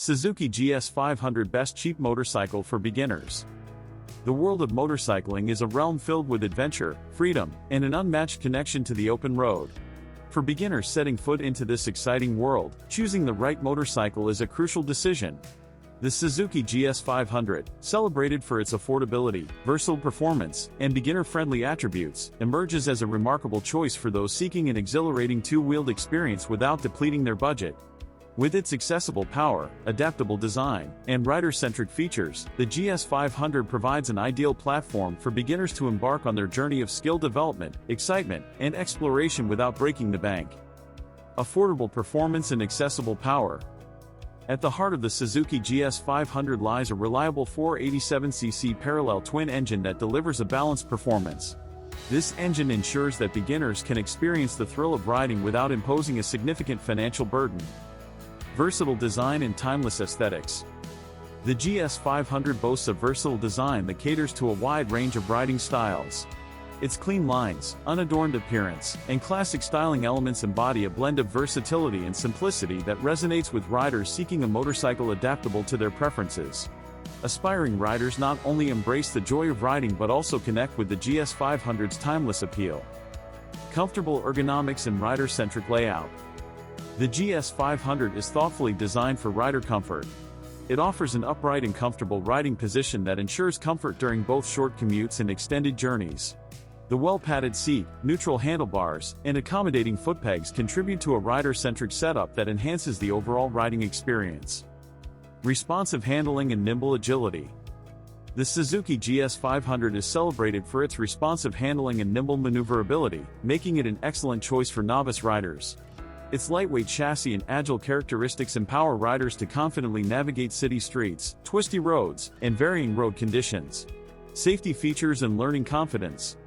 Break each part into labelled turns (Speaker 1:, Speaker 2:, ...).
Speaker 1: Suzuki GS500 Best Cheap Motorcycle for Beginners. The world of motorcycling is a realm filled with adventure, freedom, and an unmatched connection to the open road. For beginners setting foot into this exciting world, choosing the right motorcycle is a crucial decision. The Suzuki GS500, celebrated for its affordability, versatile performance, and beginner-friendly attributes, emerges as a remarkable choice for those seeking an exhilarating two-wheeled experience without depleting their budget. With its accessible power, adaptable design, and rider-centric features, the GS500 provides an ideal platform for beginners to embark on their journey of skill development, excitement, and exploration without breaking the bank. Affordable performance and accessible power. At the heart of the Suzuki GS500 lies a reliable 487cc parallel twin engine that delivers a balanced performance. This engine ensures that beginners can experience the thrill of riding without imposing a significant financial burden. Versatile design and timeless aesthetics. The GS500 boasts a versatile design that caters to a wide range of riding styles. Its clean lines, unadorned appearance, and classic styling elements embody a blend of versatility and simplicity that resonates with riders seeking a motorcycle adaptable to their preferences. Aspiring riders not only embrace the joy of riding but also connect with the GS500's timeless appeal. Comfortable ergonomics and rider-centric layout. The GS500 is thoughtfully designed for rider comfort. It offers an upright and comfortable riding position that ensures comfort during both short commutes and extended journeys. The well-padded seat, neutral handlebars, and accommodating footpegs contribute to a rider-centric setup that enhances the overall riding experience. Responsive handling and nimble agility. The Suzuki GS500 is celebrated for its responsive handling and nimble maneuverability, making it an excellent choice for novice riders. Its lightweight chassis and agile characteristics empower riders to confidently navigate city streets, twisty roads, and varying road conditions. Safety features and learning confidence.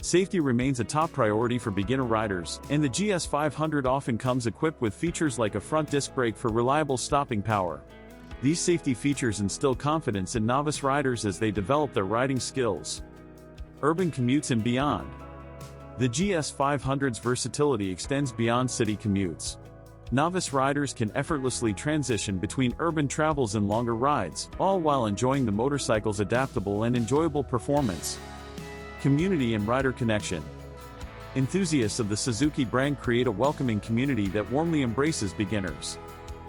Speaker 1: Safety remains a top priority for beginner riders, and the GS500 often comes equipped with features like a front disc brake for reliable stopping power. These safety features instill confidence in novice riders as they develop their riding skills. Urban commutes and beyond. The GS500's versatility extends beyond city commutes. Novice riders can effortlessly transition between urban travels and longer rides, all while enjoying the motorcycle's adaptable and enjoyable performance. Community and rider connection. Enthusiasts of the Suzuki brand create a welcoming community that warmly embraces beginners.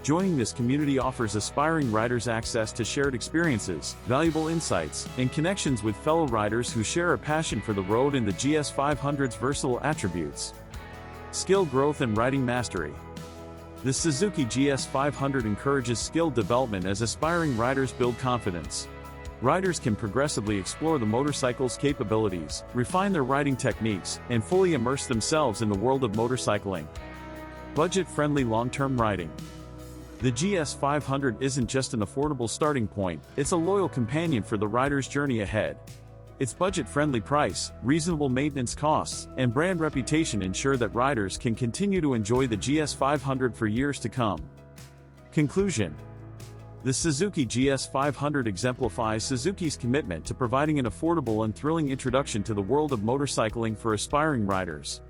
Speaker 1: Joining this community offers aspiring riders access to shared experiences, valuable insights, and connections with fellow riders who share a passion for the road and the GS500's versatile attributes. Skill growth and riding mastery. The Suzuki GS500 encourages skill development as aspiring riders build confidence. Riders can progressively explore the motorcycle's capabilities, refine their riding techniques, and fully immerse themselves in the world of motorcycling. Budget-friendly long-term riding. The GS500 isn't just an affordable starting point, it's a loyal companion for the rider's journey ahead. Its budget-friendly price, reasonable maintenance costs, and brand reputation ensure that riders can continue to enjoy the GS500 for years to come. Conclusion. The Suzuki GS500 exemplifies Suzuki's commitment to providing an affordable and thrilling introduction to the world of motorcycling for aspiring riders.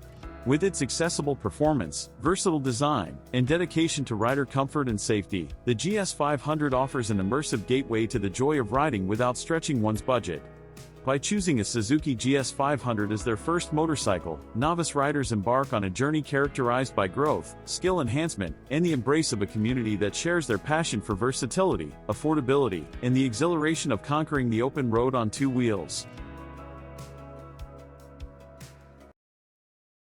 Speaker 1: With its accessible performance, versatile design, and dedication to rider comfort and safety, the GS500 offers an immersive gateway to the joy of riding without stretching one's budget. By choosing a Suzuki GS500 as their first motorcycle, novice riders embark on a journey characterized by growth, skill enhancement, and the embrace of a community that shares their passion for versatility, affordability, and the exhilaration of conquering the open road on two wheels.